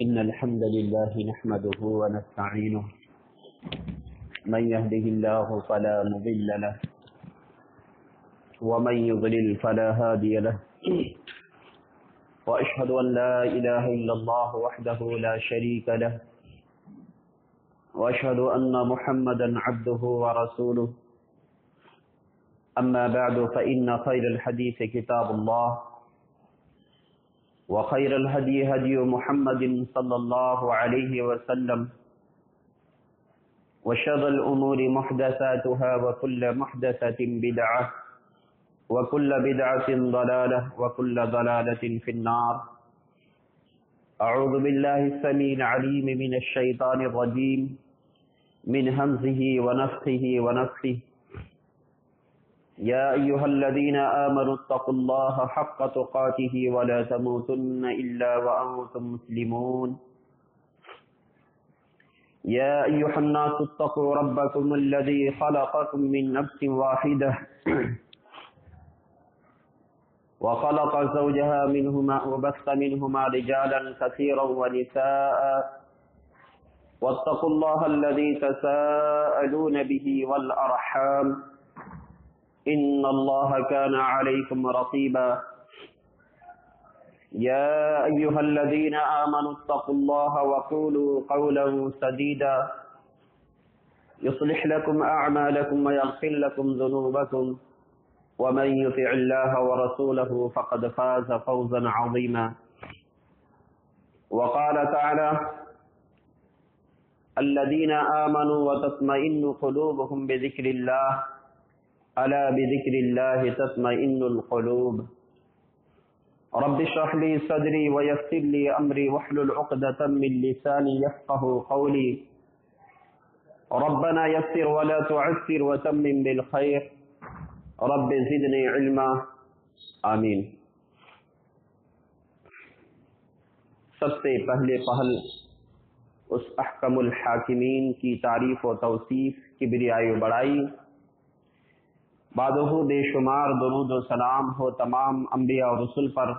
إن الحمد لله نحمده ونستعينه من يهده الله فلا مضل له ومن يضلل فلا هادي له وأشهد أن لا إله إلا الله وحده لا شريك له وأشهد أن محمدا عبده ورسوله أما بعد فإن خير الحديث كتاب الله وخير الهدي هدي محمد صلى الله عليه وسلم وشر الأمور محدثاتها وكل محدثة بدعة وكل بدعة ضلالة وكل ضلالة في النار. أعوذ بالله السميع العليم من الشيطان الرجيم من همزه ونفخه ونفخه. يا أيها الذين آمنوا اتقوا الله حق تقاته ولا تموتن إلا وأنتم مسلمون. يا أيها الناس اتقوا ربكم الذي خلقكم من نفس واحدة وخلق زوجها منهما وبث منهما رجالا كثيرا ونساء واتقوا الله الذي تساءلون به والأرحام إن الله كان عليكم رقيبا. يا أيها الذين آمنوا اتقوا الله وقولوا قولا سديدا يصلح لكم أعمالكم ويغفر لكم ذنوبكم ومن يطع الله ورسوله فقد فاز فوزا عظيما. وقال تعالى الذين آمنوا وتطمئن قلوبهم بذكر الله ألا بذكر الله تطمئن القلوب. رب اشرح لي صدري ويسر لي أمري واحلل عقدة من لساني يفقه قولي. ربنا يسر ولا تعسر وتمم بالخير. رب زدني علما. آمین. سب سے پہلے پہل اس احکم الحاکمین کی تعریف و توصیف کبریائی و بڑائی، بعدہ بے شمار درود و سلام ہو تمام انبیاء اور رسل پر،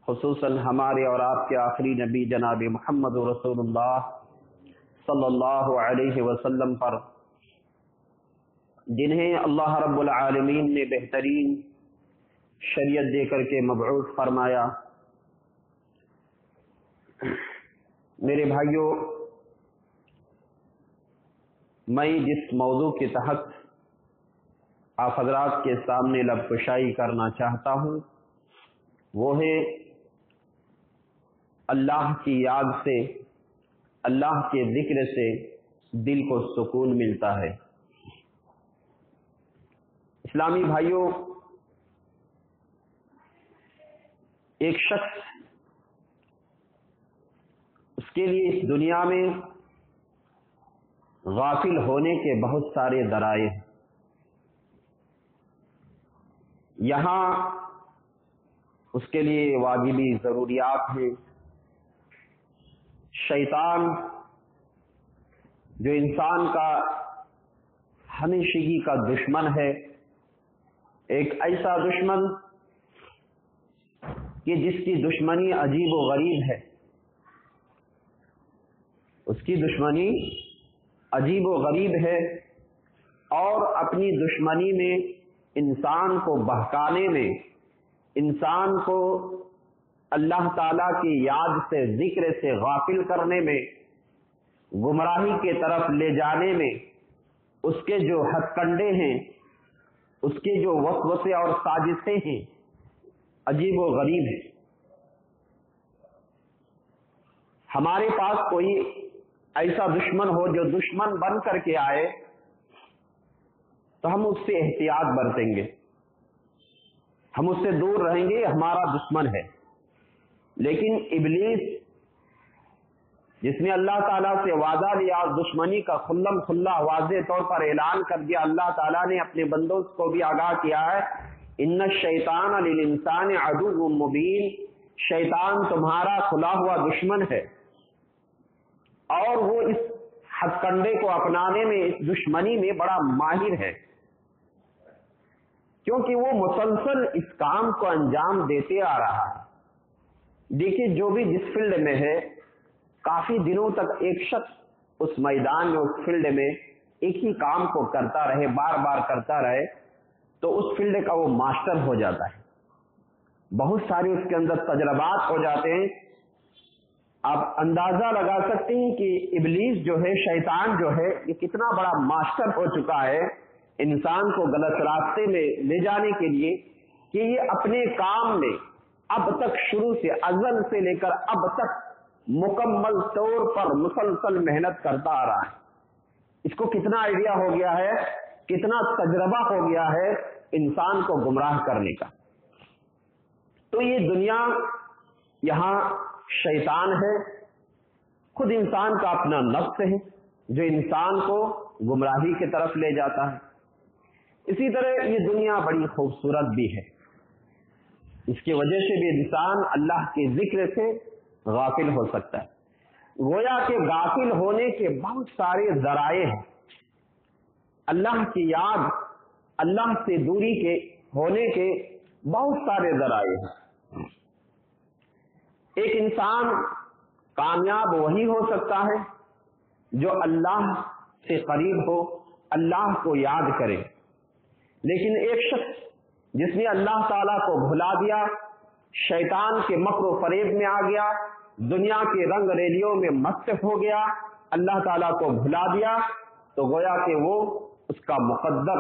خصوصاً ہمارے اور آپ کے آخری نبی جناب محمد رسول اللہ صلی اللہ علیہ وسلم پر، جنہیں اللہ رب العالمین نے بہترین شریعت دے کر کے مبعوث فرمایا. میرے بھائیوں، میں جس موضوع کے تحت آپ حضرات کے سامنے لب کشائی کرنا چاہتا ہوں وہ ہے اللہ کی یاد سے، اللہ کے ذکر سے دل کو سکون ملتا ہے. اسلامی بھائیوں، ایک شخص، اس کے لیے اس دنیا میں غافل ہونے کے بہت سارے ذرائع ہیں. یہاں اس کے لیے واجبی ضروریات ہیں. شیطان جو انسان کا ہمیشگی کا دشمن ہے، ایک ایسا دشمن کہ جس کی دشمنی عجیب و غریب ہے، اس کی دشمنی عجیب و غریب ہے، اور اپنی دشمنی میں انسان کو بہکانے میں، انسان کو اللہ تعالیٰ کی یاد سے، ذکر سے غافل کرنے میں، گمراہی کے طرف لے جانے میں اس کے جو ہتھ کنڈے ہیں، اس کے جو وسوسے اور سازشیں ہیں، عجیب و غریب ہیں. ہمارے پاس کوئی ایسا دشمن ہو جو دشمن بن کر کے آئے تو ہم اس سے احتیاط برتیں گے، ہم اس سے دور رہیں گے، ہمارا دشمن ہے. لیکن ابلیس، جس نے اللہ تعالیٰ سے وعدہ لیا اور دشمنی کا کھلم کھلا واضح طور پر اعلان کر دیا، اللہ تعالیٰ نے اپنے بندوں کو بھی آگاہ کیا ہے، ان الشیطان للانسان عدو مبین، شیطان تمہارا کھلا ہوا دشمن ہے، اور وہ اس ہتھ کنڈے کو اپنانے میں، اس دشمنی میں بڑا ماہر ہے، کیونکہ وہ مسلسل اس کام کو انجام دیتے آ رہا ہے. دیکھیے جو بھی جس فیلڈ میں ہے کافی دنوں تک ایک شخص اس میدان میں اس فیلڈ میں ایک ہی کام کو کرتا رہے، بار بار کرتا رہے، تو اس فیلڈ کا وہ ماسٹر ہو جاتا ہے، بہت سارے اس کے اندر تجربات ہو جاتے ہیں۔ آپ اندازہ لگا سکتے ہیں کہ ابلیس جو ہے، شیطان جو ہے، یہ کتنا بڑا ماسٹر ہو چکا ہے انسان کو غلط راستے میں لے جانے کے لیے، کہ یہ اپنے کام میں اب تک شروع سے ازل سے لے کر اب تک مکمل طور پر مسلسل محنت کرتا آ رہا ہے۔ اس کو کتنا آئیڈیا ہو گیا ہے، کتنا تجربہ ہو گیا ہے انسان کو گمراہ کرنے کا۔ تو یہ دنیا، یہاں شیطان ہے، خود انسان کا اپنا نفس ہے جو انسان کو گمراہی کی طرف لے جاتا ہے۔ اسی طرح یہ دنیا بڑی خوبصورت بھی ہے، اس کی وجہ سے بھی انسان اللہ کے ذکر سے غافل ہو سکتا ہے۔ گویا کہ غافل ہونے کے بہت سارے ذرائع ہیں، اللہ کی یاد، اللہ سے دوری کے ہونے کے بہت سارے ذرائع ہیں۔ ایک انسان کامیاب وہی ہو سکتا ہے جو اللہ سے قریب ہو، اللہ کو یاد کرے، لیکن ایک شخص جس نے اللہ تعالیٰ کو بھلا دیا، شیطان کے مکر و فریب میں آ گیا، دنیا کے رنگ ریلیوں میں مست ہو گیا، اللہ تعالیٰ کو بھلا دیا، تو گویا کہ وہ اس کا مقدر،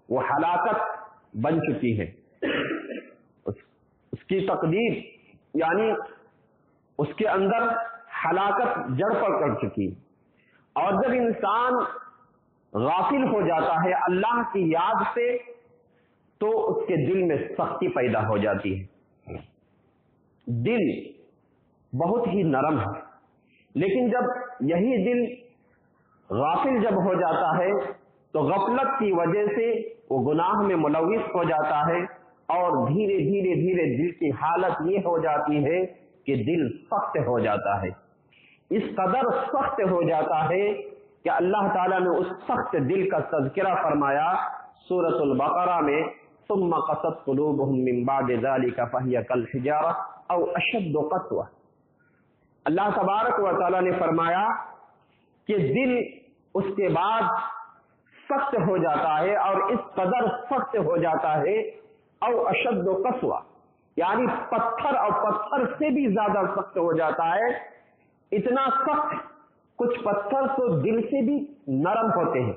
وہ ہلاکت بن چکی ہے، اس کی تقدیر یعنی اس کے اندر ہلاکت جڑ پکڑ چکی۔ اور جب انسان غافل ہو جاتا ہے اللہ کی یاد سے، تو اس کے دل میں سختی پیدا ہو جاتی ہے۔ دل بہت ہی نرم ہے، لیکن جب یہی دل غافل جب ہو جاتا ہے تو غفلت کی وجہ سے وہ گناہ میں ملوث ہو جاتا ہے، اور دھیرے دھیرے دھیرے دل کی حالت یہ ہو جاتی ہے کہ دل سخت ہو جاتا ہے۔ اس قدر سخت ہو جاتا ہے کہ اللہ تعالیٰ نے اس سخت دل کا تذکرہ فرمایا سورۃ البقرہ میں، ثم قست قلوبهم من بعد ذلك فهي كالحجارة او اشد قسوة۔ اللہ تبارک و تعالیٰ نے فرمایا کہ دل اس کے بعد سخت ہو جاتا ہے، اور اس قدر سخت ہو جاتا ہے، او اشد قسوة یعنی پتھر اور پتھر سے بھی زیادہ سخت ہو جاتا ہے۔ اتنا سخت، کچھ پتھر تو دل سے بھی نرم ہوتے ہیں،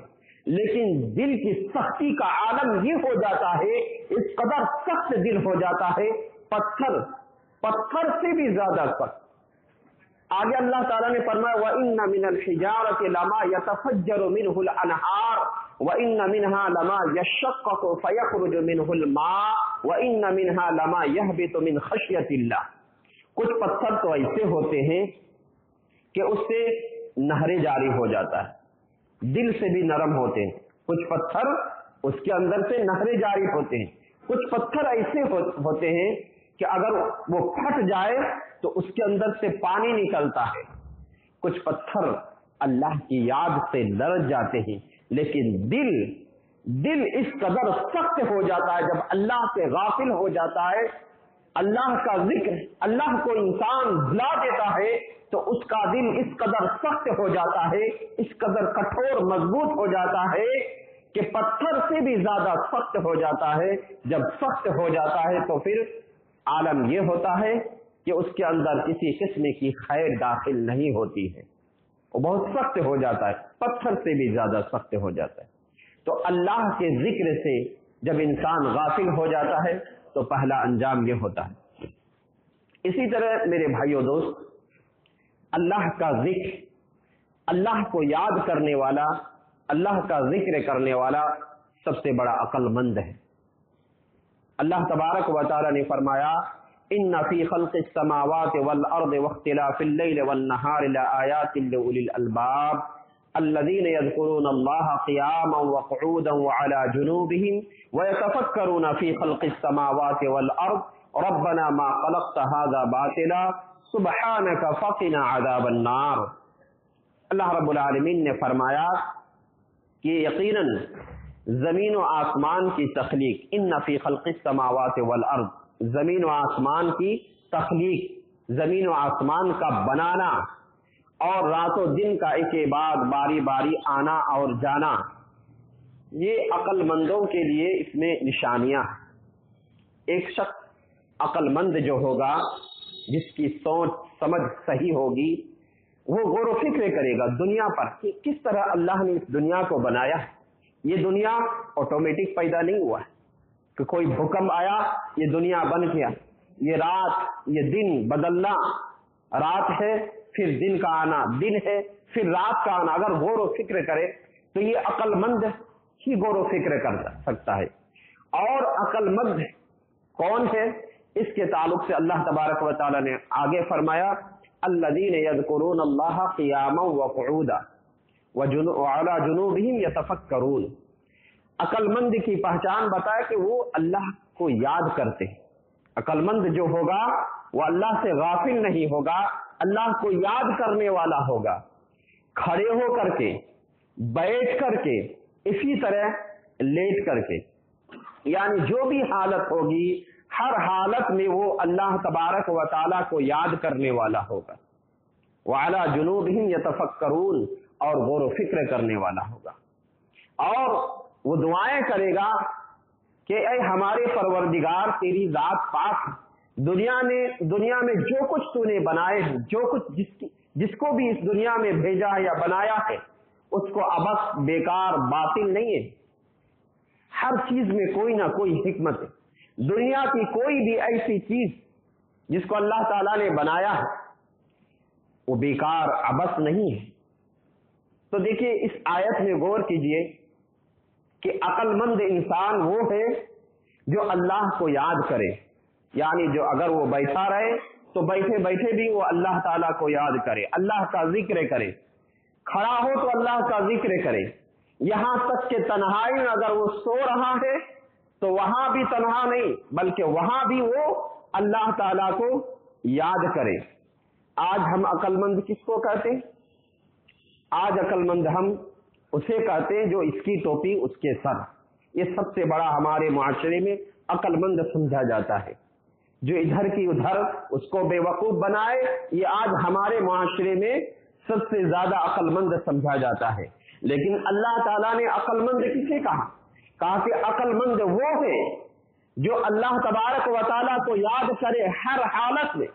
لیکن دل کی سختی کا عالم یہ ہو جاتا ہے، اس قدر سخت دل ہو جاتا ہے، پتھر سے بھی زیادہ سخت۔ آگے اللہ تعالیٰ نے فرمایا وَإِنَّ مِنَ الْحِجَارَةِ لَمَا يَتَفَجَّرُ مِنْهُ الْأَنْهَارُ وَإِنَّ مِنْهَا لَمَا يَشَّقَّقُ فَيَخْرُجُ مِنْهُ الْمَاءُ وَإِنَّ مِنْهَا لَمَا يَهْبِطُ مِنْ خَشْيَةِ اللَّهِ۔ کچھ پتھر تو ایسے ہوتے ہیں کہ اس سے نہریں جاری ہو جاتا ہے، دل سے بھی نرم ہوتے ہیں۔ کچھ پتھر اس کے اندر سے نہریں جاری ہوتے ہیں، کچھ پتھر ایسے ہوتے ہیں کہ اگر وہ پھٹ جائے تو اس کے اندر سے پانی نکلتا ہے۔ کچھ پتھر اللہ کی یاد سے لرز جاتے ہیں، لیکن دل اس قدر سخت ہو جاتا ہے جب اللہ سے غافل ہو جاتا ہے، اللہ کا ذکر، اللہ کو انسان بھلا دیتا ہے، تو اس کا دل اس قدر سخت ہو جاتا ہے، اس قدر کٹھور مضبوط ہو جاتا ہے کہ پتھر سے بھی زیادہ سخت ہو جاتا ہے۔ جب سخت ہو جاتا ہے تو پھر عالم یہ ہوتا ہے کہ اس کے اندر کسی قسم کی خیر داخل نہیں ہوتی ہے، وہ بہت سخت ہو جاتا ہے، پتھر سے بھی زیادہ سخت ہو جاتا ہے۔ تو اللہ کے ذکر سے جب انسان غافل ہو جاتا ہے تو پہلا انجام یہ ہوتا ہے۔ اسی طرح میرے بھائیو دوست، اللہ کا ذکر، اللہ کو یاد کرنے والا، اللہ کا ذکر کرنے والا سب سے بڑا عقل مند ہے۔ اللہ تبارک و تعالی نے فرمایا ان فی خلق السماوات والارض واختلاف اللیل والنہار لآیات لأولی الالباب الذین یذکرون اللہ قیاما وقعودا وعلی جنوبهم ویتفکرون فی خلق السماوات والارض ربنا ما خلقت هذا باطلا سبحانک فقنا عذاب النار۔ اللہ رب العالمین نے فرمایا کہ یقیناً زمین و آسمان کی تخلیق، ان فی خلق السماوات والارض، زمین و آسمان کی تخلیق، زمین و آسمان کا بنانا اور رات و دن کا ایک بعد باری باری آنا اور جانا، یہ عقل مندوں کے لیے اس میں نشانیاں ہیں۔ ایک شخص عقل مند جو ہوگا، جس کی سوچ سمجھ صحیح ہوگی، وہ غور و فکر کرے گا دنیا پر کہ کس طرح اللہ نے اس دنیا کو بنایا ہے۔ یہ دنیا آٹومیٹک پیدا نہیں ہوا ہے کہ کوئی بھوکمپ آیا یہ دنیا بن گیا۔ یہ رات، یہ دن بدلنا، رات ہے پھر دن کا آنا، دن ہے پھر رات کا آنا، اگر غور و فکر کرے تو یہ عقل مند ہی غور و فکر کر سکتا ہے۔ اور عقل مند کون ہے، اس کے تعلق سے اللہ تبارک و تعالی نے آگے فرمایا الذین یذکرون اللہ قیاما وقعودا وعلی جنوبہم یتفکرون۔ عقل مند کی پہچان بتایا کہ وہ اللہ کو یاد کرتے ہیں۔ عقل مند جو ہوگا وہ اللہ سے غافل نہیں ہوگا، اللہ کو یاد کرنے والا ہوگا، کھڑے ہو کر کے، بیٹھ کر کے، اسی طرح لیٹ کر کے، یعنی جو بھی حالت ہوگی ہر حالت میں وہ اللہ تبارک و تعالیٰ کو یاد کرنے والا ہوگا۔ وعلی جنوبہم یتفکرون، اور غور و فکر کرنے والا ہوگا، اور وہ دعائیں کرے گا کہ اے ہمارے پروردگار تیری ذات پاک، دنیا میں جو کچھ تو نے بنائے ہیں، جو کچھ جس کو بھی اس دنیا میں بھیجا ہے یا بنایا ہے، اس کو ابس بیکار باطل نہیں ہے، ہر چیز میں کوئی نہ کوئی حکمت ہے۔ دنیا کی کوئی بھی ایسی چیز جس کو اللہ تعالیٰ نے بنایا ہے وہ بیکار ابس نہیں ہے۔ تو دیکھیے اس آیت میں غور کیجئے کہ عقل مند انسان وہ ہے جو اللہ کو یاد کرے، یعنی جو اگر وہ بیٹھا رہے تو بیٹھے بیٹھے بھی وہ اللہ تعالیٰ کو یاد کرے، اللہ کا ذکر کرے، کھڑا ہو تو اللہ کا ذکر کرے، یہاں تک کہ تنہائی میں اگر وہ سو رہا ہے تو وہاں بھی تنہا نہیں بلکہ وہاں بھی وہ اللہ تعالیٰ کو یاد کرے۔ آج ہم عقل مند کس کو کہتے ہیں؟ آج عقل مند ہم اسے کہتے ہیں جو اس کی ٹوپی اس کے سر، یہ سب سے بڑا ہمارے معاشرے میں عقل مند سمجھا جاتا ہے۔ جو ادھر کی ادھر اس کو بے وقوف بنائے، یہ آج ہمارے معاشرے میں سب سے زیادہ عقل مند سمجھا جاتا ہے۔ لیکن اللہ تعالیٰ نے عقل مند کسے کہا کہ عقل مند وہ ہے جو اللہ تبارک و تعالیٰ کو یاد کرے ہر حالت میں،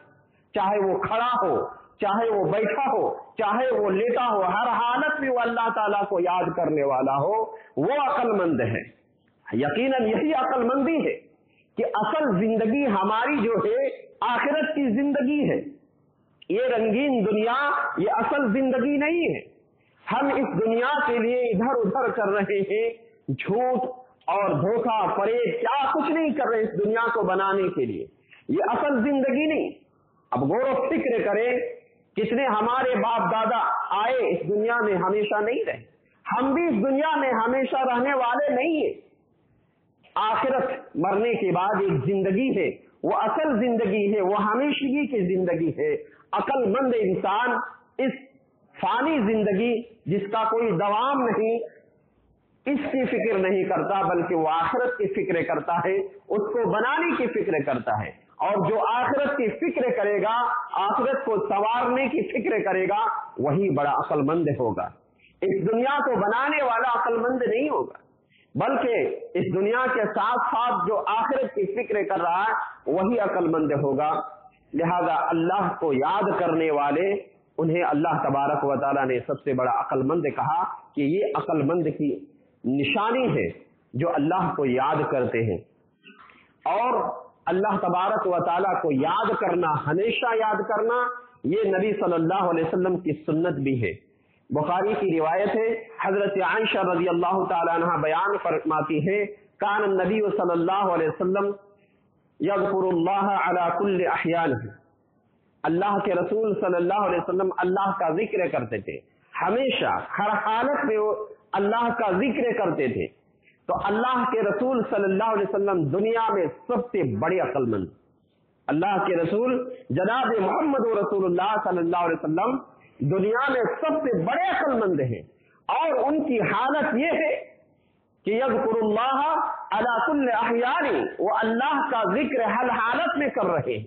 چاہے وہ کھڑا ہو، چاہے وہ بیٹھا ہو، چاہے وہ لیٹا ہو، ہر حالت میں وہ اللہ تعالیٰ کو یاد کرنے والا ہو، وہ عقل مند ہے۔ یقیناً یہی عقل مندی ہے کہ اصل زندگی ہماری جو ہے آخرت کی زندگی ہے، یہ رنگین دنیا یہ اصل زندگی نہیں ہے۔ ہم اس دنیا کے لیے ادھر ادھر کر رہے ہیں، جھوٹ اور دھوکہ فریب کیا کچھ نہیں کر رہے اس دنیا کو بنانے کے لیے، یہ اصل زندگی نہیں۔ اب غور و فکر کریں، کتنے ہمارے باپ دادا آئے اس دنیا میں ہمیشہ نہیں رہے، ہم بھی اس دنیا میں ہمیشہ رہنے والے نہیں ہیں۔ آخرت مرنے کے بعد ایک زندگی ہے، وہ اصل زندگی ہے، وہ ہمیشگی کی زندگی ہے۔ عقل مند انسان اس فانی زندگی جس کا کوئی دوام نہیں، اس کی فکر نہیں کرتا بلکہ وہ آخرت کی فکر کرتا ہے، اس کو بنانے کی فکر کرتا ہے۔ اور جو آخرت کی فکر کرے گا، آخرت کو سنوارنے کی فکر کرے گا، وہی بڑا عقل مند ہوگا۔ اس دنیا کو بنانے والا عقل مند نہیں ہوگا، بلکہ اس دنیا کے ساتھ ساتھ جو آخرت کی فکر کر رہا ہے وہی عقل مند ہوگا۔ لہذا اللہ کو یاد کرنے والے انہیں اللہ تبارک و تعالیٰ نے سب سے بڑا عقل مند کہا کہ یہ عقل مند کی نشانی ہے جو اللہ کو یاد کرتے ہیں۔ اور اللہ تبارک و تعالیٰ کو یاد کرنا، ہمیشہ یاد کرنا، یہ نبی صلی اللہ علیہ وسلم کی سنت بھی ہے۔ بخاری کی روایت ہے، حضرت عائشہ رضی اللہ تعالی عنہ بیان فرماتی ہے، کان النبی صلی اللہ علیہ وسلم یذکر اللہ علی کل احیانہ، اللہ کے رسول صلی اللہ علیہ وسلم اللہ کا ذکر کرتے تھے، ہمیشہ ہر حالت میں وہ اللہ کا ذکر کرتے تھے۔ تو اللہ کے رسول صلی اللہ علیہ وسلم دنیا میں سب سے بڑے عقل مند، اللہ کے رسول جناب محمد رسول اللہ صلی اللہ علیہ وسلم دنیا میں سب سے بڑے عقل مند ہیں، اور ان کی حالت یہ ہے کہ یذکر اللہ علی کل احیان، وہ اللہ کا ذکر ہر حالت میں کر رہے ہیں۔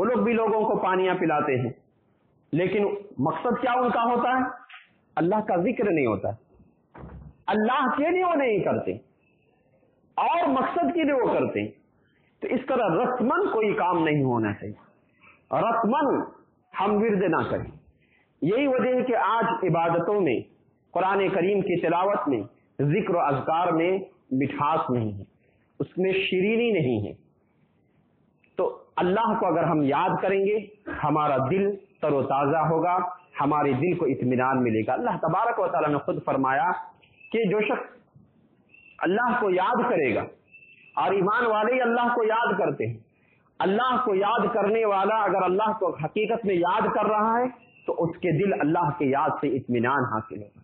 وہ لوگ بھی لوگوں کو پانیاں پلاتے ہیں، لیکن مقصد کیا ان کا ہوتا ہے؟ اللہ کا ذکر نہیں ہوتا، اللہ کے لیے وہ نہیں کرتے اور مقصد کے لیے وہ کرتے ہیں۔ تو اس طرح رسمن کوئی کام نہیں ہونا چاہیے، رسمن ہم ورد نہ کریں۔ یہی وجہ ہے کہ آج عبادتوں میں، قرآن کریم کی تلاوت میں، ذکر و اذکار میں مٹھاس نہیں ہے، اس میں شیرینی نہیں ہے۔ تو اللہ کو اگر ہم یاد کریں گے، ہمارا دل تر و تازہ ہوگا، ہمارے دل کو اطمینان ملے گا۔ اللہ تبارک و تعالیٰ نے خود فرمایا کہ جو شخص اللہ کو یاد کرے گا، اور ایمان والے ہی اللہ کو یاد کرتے ہیں، اللہ کو یاد کرنے والا اگر اللہ کو حقیقت میں یاد کر رہا ہے تو اس کے دل اللہ کے یاد سے اطمینان حاصل ہوگا۔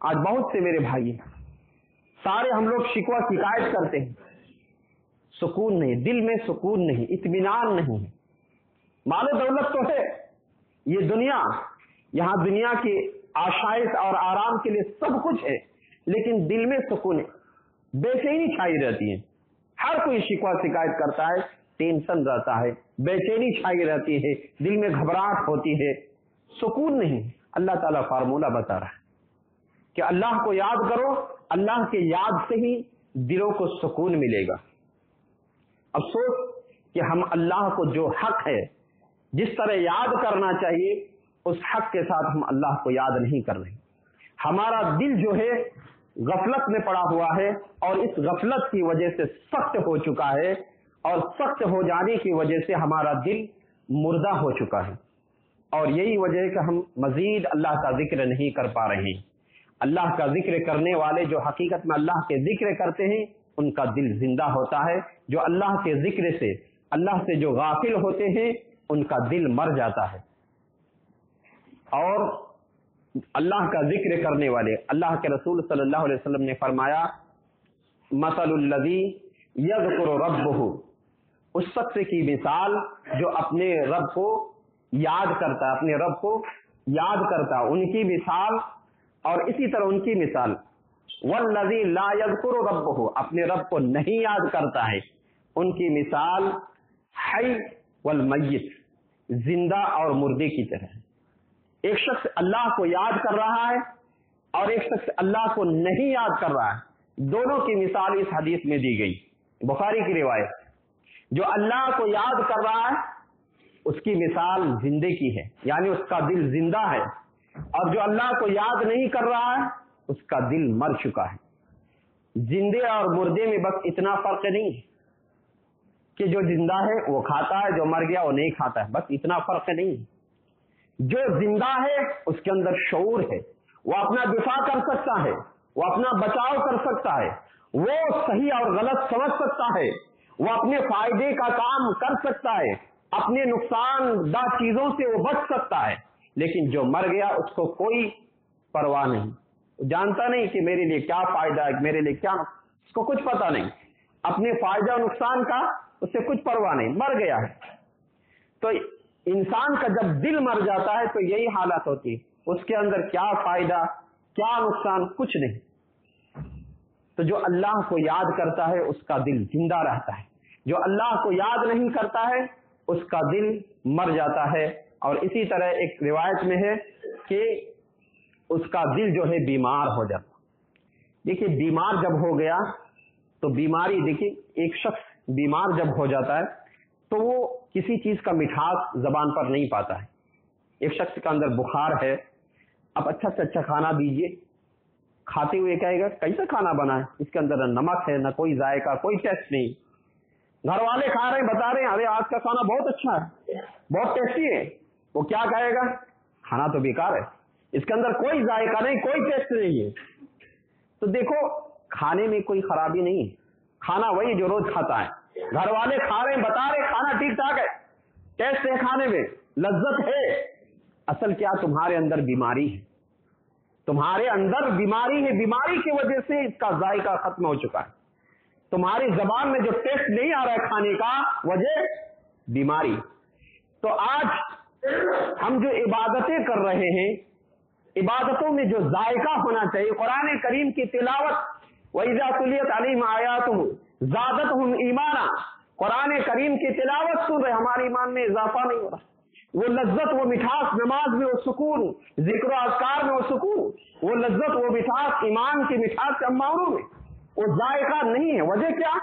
آج بہت سے میرے بھائی سارے ہم لوگ شکوہ شکایت کرتے ہیں، سکون نہیں، دل میں سکون نہیں، اطمینان نہیں ہے۔ مال و دولت تو ہے، یہ دنیا، یہاں دنیا کی آشائش اور آرام کے لیے سب کچھ ہے، لیکن دل میں سکون ہے، بے چینی چھائی رہتی ہے۔ ہر کوئی شکوہ شکایت کرتا ہے، ٹینشن رہتا ہے، بے چینی چھائی رہتی ہے، دل میں گھبراہٹ ہوتی ہے، سکون نہیں۔ اللہ تعالیٰ فارمولہ بتا رہا ہے کہ اللہ کو یاد کرو، اللہ کے یاد سے ہی دلوں کو سکون ملے گا۔ افسوس کہ ہم اللہ کو جو حق ہے، جس طرح یاد کرنا چاہیے، اس حق کے ساتھ ہم اللہ کو یاد نہیں کر رہے۔ ہمارا دل جو ہے غفلت میں پڑا ہوا ہے، اور اس غفلت کی وجہ سے سخت ہو چکا ہے، اور سخت ہو جانے کی وجہ سے ہمارا دل مردہ ہو چکا ہے، اور یہی وجہ ہے کہ ہم مزید اللہ کا ذکر نہیں کر پا رہے ہیں۔ اللہ کا ذکر کرنے والے جو حقیقت میں اللہ کے ذکر کرتے ہیں، ان کا دل زندہ ہوتا ہے۔ جو اللہ کے ذکر سے، اللہ سے جو غافل ہوتے ہیں، ان کا دل مر جاتا ہے۔ اور اللہ کا ذکر کرنے والے، اللہ کے رسول صلی اللہ علیہ وسلم نے فرمایا، مثل الذی یذکر ربہ، اس شخص کی مثال جو اپنے رب کو یاد کرتا ہے، اپنے رب کو یاد کرتا ہے، ان کی مثال، اور اسی طرح ان کی مثال والذی لا یذکر ربہ، اپنے رب کو نہیں یاد کرتا ہے، ان کی مثال حی والمیت، زندہ اور مردے کی طرح ہے۔ ایک شخص اللہ کو یاد کر رہا ہے اور ایک شخص اللہ کو نہیں یاد کر رہا ہے، دونوں کی مثال اس حدیث میں دی گئی، بخاری کی روایت۔ جو اللہ کو یاد کر رہا ہے اس کی مثال زندے کی ہے، یعنی اس کا دل زندہ ہے، اور جو اللہ کو یاد نہیں کر رہا ہے اس کا دل مر چکا ہے۔ زندے اور مردے میں بس اتنا فرق نہیں ہے کہ جو زندہ ہے وہ کھاتا ہے، جو مر گیا وہ نہیں کھاتا ہے، بس اتنا فرق نہیں ہے۔ جو زندہ ہے اس کے اندر شعور ہے، وہ اپنا دفاع کر سکتا ہے، وہ اپنا بچاؤ کر سکتا ہے، وہ صحیح اور غلط سمجھ سکتا ہے، وہ اپنے فائدے کا کام کر سکتا ہے، اپنے نقصان دہ چیزوں سے وہ بچ سکتا ہے۔ لیکن جو مر گیا اس کو کوئی پرواہ نہیں، وہ جانتا نہیں کہ میرے لیے کیا فائدہ ہے، میرے لیے کیا، اس کو کچھ پتا نہیں، اپنے فائدہ اور نقصان کا اس سے کچھ پرواہ نہیں، مر گیا ہے۔ تو انسان کا جب دل مر جاتا ہے تو یہی حالت ہوتی ہے، اس کے اندر کیا فائدہ کیا نقصان، کچھ نہیں۔ تو جو اللہ کو یاد کرتا ہے اس کا دل زندہ رہتا ہے، جو اللہ کو یاد نہیں کرتا ہے اس کا دل مر جاتا ہے۔ اور اسی طرح ایک روایت میں ہے کہ اس کا دل جو ہے بیمار ہو جاتا۔ دیکھیے بیمار جب ہو گیا تو بیماری، دیکھیے ایک شخص بیمار جب ہو جاتا ہے تو وہ کسی چیز کا مٹھاس زبان پر نہیں پاتا ہے۔ ایک شخص کا اندر بخار ہے، اب اچھا سے اچھا کھانا دیجئے، کھاتے ہوئے کہے گا کیسا کھانا بنا ہے، اس کے اندر نہ نمک ہے، نہ کوئی ذائقہ، کوئی ٹیسٹ نہیں۔ گھر والے کھا رہے ہیں، بتا رہے ہیں ارے آج کا کھانا بہت اچھا ہے، بہت ٹیسٹی ہے، وہ کیا کہے گا، کھانا تو بیکار ہے، اس کے اندر کوئی ذائقہ نہیں، کوئی ٹیسٹ نہیں ہے۔ تو دیکھو کھانے میں کوئی خرابی نہیں ہے، کھانا وہی جو روز کھاتا ہے، گھر والے کھا رہے ہیں، بتا رہے ہیں کھانا ٹھیک ٹھاک ہے، ٹیسٹ ہے، کھانے میں لذت ہے۔ اصل کیا تمہارے اندر بیماری ہے، تمہارے اندر بیماری ہے، بیماری کی وجہ سے اس کا ذائقہ ختم ہو چکا ہے، تمہاری زبان میں جو ٹیسٹ نہیں آ رہا ہے کھانے کا، وجہ بیماری۔ تو آج ہم جو عبادتیں کر رہے ہیں، عبادتوں میں جو ذائقہ ہونا چاہیے، قرآن کریم کی تلاوت، وَإِذَا تُلِيَتْ عَلَيْهِمْ آيَاتُهُ زَادَتْهُمْ ایمانا، قرآن کریم کی تلاوت سن رہے، ہمارے ایمان میں اضافہ نہیں ہو رہا۔ وہ لذت، وہ مٹھاس، نماز میں وہ سکون، ذکر و اذکار میں وہ سکون، وہ لذت، وہ مٹھاس، ایمان کی مٹھاس اماؤں میں وہ ذائقہ نہیں ہے۔ وجہ کیا؟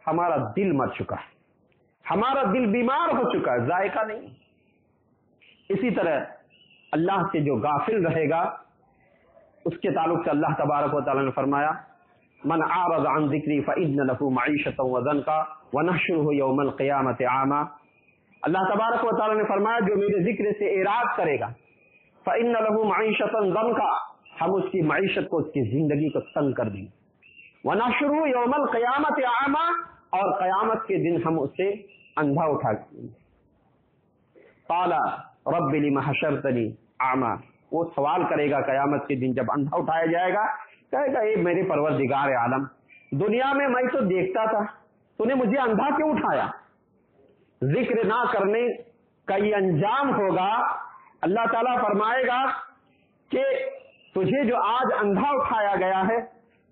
ہمارا دل مر چکا ہے، ہمارا دل بیمار ہو چکا ہے، ذائقہ نہیں۔ اسی طرح اللہ سے جو غافل رہے گا اس کے تعلق سے اللہ تبارک و تعالی نے فرمایا من اعرض عن ذکری فإن له معیشة وضنکا ونحشره یوم القیامة عاما۔ اللہ تبارک و تعالی نے فرمایا جو میرے ذکر سے اعراض کرے گا فإن له معیشة ضنکا، ہم اس کی معیشت کو، اس کی زندگی کو تنگ کر دیں گے، ونحشره یوم القیامة عاما، اور قیامت کے دن ہم اسے اندھا اٹھا دیں گے۔ قال رب لم حشرتنی اعما، وہ سوال کرے گا قیامت کے دن جب اندھا اٹھایا جائے گا، کہے گا اے میرے پروردگار عالم، دنیا میں میں تو دیکھتا تھا، تو نے مجھے اندھا کیوں اٹھایا؟ ذکر نہ کرنے کا یہ انجام ہوگا۔ اللہ تعالیٰ فرمائے گا کہ تجھے جو آج اندھا اٹھایا گیا ہے،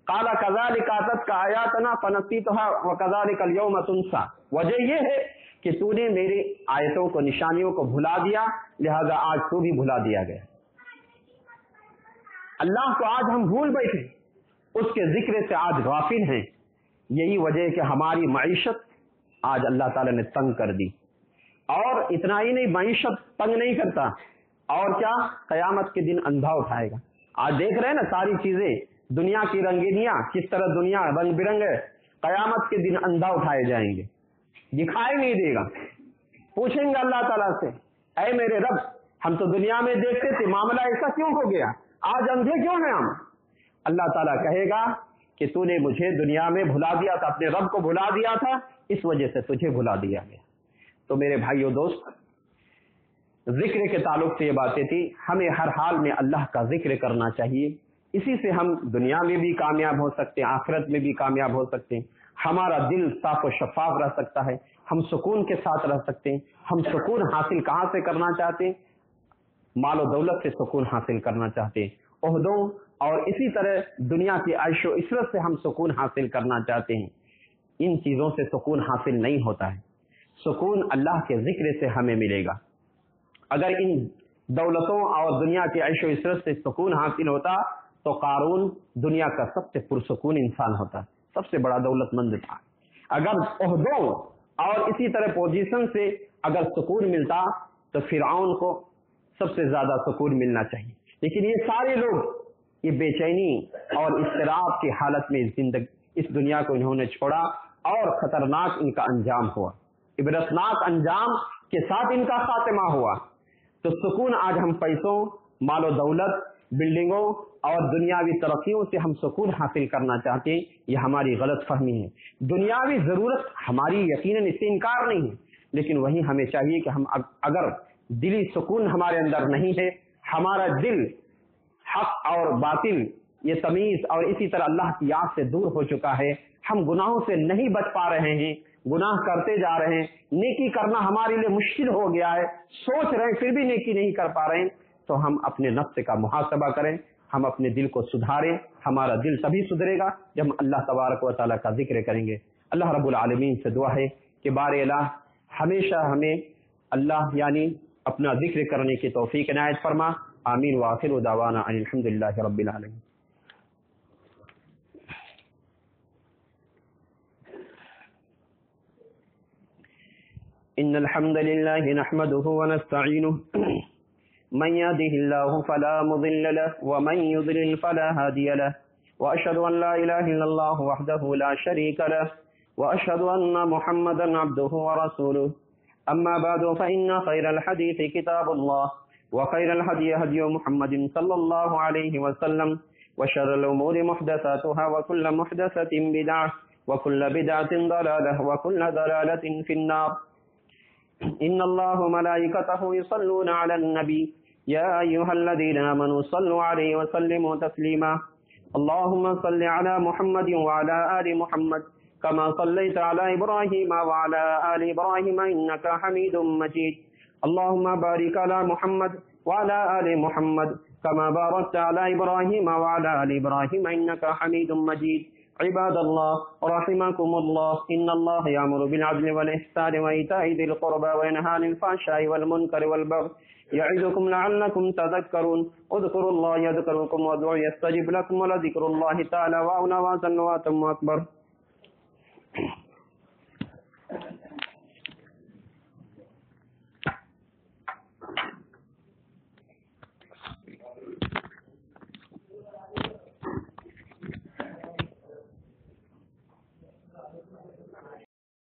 قال کذالک اتتک آیاتنا فنسیتها وکذالک اليوم تنسی، وجہ یہ ہے کہ تو نے میری آیتوں کو، نشانیوں کو بھلا دیا، لہذا آج تو بھی بھلا دیا گیا۔ اللہ کو آج ہم بھول بیٹھے، اس کے ذکر سے آج غافل ہیں۔ یہی وجہ ہے کہ ہماری معیشت آج اللہ تعالیٰ نے تنگ کر دی، اور اتنا ہی نہیں، معیشت تنگ نہیں کرتا، اور کیا، قیامت کے دن اندھا اٹھائے گا۔ آج دیکھ رہے ہیں نا ساری چیزیں، دنیا کی رنگینیاں، کس طرح دنیا رنگ برنگ ہے، قیامت کے دن اندھا اٹھائے جائیں گے، دکھائی نہیں دے گا۔ پوچھیں گے اللہ تعالیٰ سے اے میرے رب، ہم تو دنیا میں دیکھتے تھے، معاملہ ایسا کیوں ہو گیا، آج اندھے کیوں ہیں ہم؟ اللہ تعالیٰ کہے گا کہ تو نے مجھے دنیا میں بھلا دیا تھا، اپنے رب کو بھلا دیا تھا، اس وجہ سے تجھے بھلا دیا گیا۔ تو میرے بھائیو دوست، ذکر کے تعلق سے یہ باتیں تھی، ہمیں ہر حال میں اللہ کا ذکر کرنا چاہیے، اسی سے ہم دنیا میں بھی کامیاب ہو سکتے ہیں، آخرت میں بھی کامیاب ہو سکتے ہیں، ہمارا دل صاف و شفاف رہ سکتا ہے، ہم سکون کے ساتھ رہ سکتے ہیں۔ ہم سکون حاصل کہاں سے کرنا چاہتے ہیں؟ مال و دولت سے سکون حاصل کرنا چاہتے ہیں، عہدوں اور اسی طرح دنیا کی عیش و عشرت سے ہم سکون حاصل کرنا چاہتے ہیں۔ ان چیزوں سے سکون حاصل نہیں ہوتا ہے، سکون اللہ کے ذکر سے ہمیں ملے گا۔ اگر ان دولتوں اور دنیا کی عیش و عشرت سے سکون حاصل ہوتا تو قارون دنیا کا سب سے پرسکون انسان ہوتا، سب سے بڑا دولت مند تھا۔ اگر عہدوں اور اسی طرح پوزیشن سے اگر سکون ملتا تو فرعون کو سب سے زیادہ سکون ملنا چاہیے، لیکن یہ سارے لوگ یہ بے چینی اور اضطراب کی حالت میں اس دنیا کو انہوں نے چھوڑا، اور خطرناک ان کا انجام ہوا، عبرتناک انجام کے ساتھ ان کا خاتمہ ہوا۔ تو سکون آج ہم پیسوں، مال و دولت، بلڈنگوں اور دنیاوی ترقیوں سے ہم سکون حاصل کرنا چاہتے ہیں، یہ ہماری غلط فہمی ہے۔ دنیاوی ضرورت ہماری یقیناً اس سے انکار نہیں ہے، لیکن وہی ہمیں چاہیے کہ ہم اگر دلی سکون ہمارے اندر نہیں ہے، ہمارا دل حق اور باطل، یہ تمیز اور اسی طرح اللہ کی یاد سے دور ہو چکا ہے، ہم گناہوں سے نہیں بچ پا رہے ہیں، گناہ کرتے جا رہے ہیں، نیکی کرنا ہمارے لیے مشکل ہو گیا ہے، سوچ رہے ہیں پھر بھی نیکی نہیں کر پا رہے ہیں، تو ہم اپنے نفس کا محاسبہ کریں، ہم اپنے دل کو سدھاریں۔ ہمارا دل تبھی سدھرے گا جب ہم اللہ تبارک و تعالیٰ کا ذکر کریں گے۔ اللہ رب العالمین سے دعا ہے کہ بار الہ ہمیشہ ہمیں اللہ یعنی اپنا ذکر کرنے کی توفیق عنایت فرما۔ آمین وآخر دعوانا ان الحمد للہ رب العالمین۔ ان الحمد لله نحمده ونستعينه من يهده الله فلا مضل له ومن يضلل فلا هادي له واشهد ان لا اله الا الله وحده لا شريك له واشهد ان محمدا عبده ورسوله اما بعد فان خير الحديث كتاب الله وخير الهدي هدي محمد صلى الله عليه وسلم وشر الامور محدثاتها وكل محدثة بدعة وكل بدعة ضلالة وكل ضلالة في النار۔ ان الله ملائكته يصلون على النبي يا ايها الذين امنوا صلوا عليه وسلموا تسليما۔ اللهم صل على محمد وعلى ال محمد كما صليت على ابراهيم وعلى ال ابراهيم انك حميد مجيد۔ اللهم بارك على محمد وعلى ال محمد كما باركت على ابراهيم وعلى ال ابراهيم انك حميد مجيد۔ عباد الله رحمكم الله إن الله يأمر بالعدل والإحسان وإيتاء ذي القربى وينهى عن الفحشاء والمنكر والبغي يعظكم لعلكم تذكرون اذكروا الله يذكركم وادعوه يستجب لكم ولذكر الله تعالى وأعلى وأجل وأتم أكبر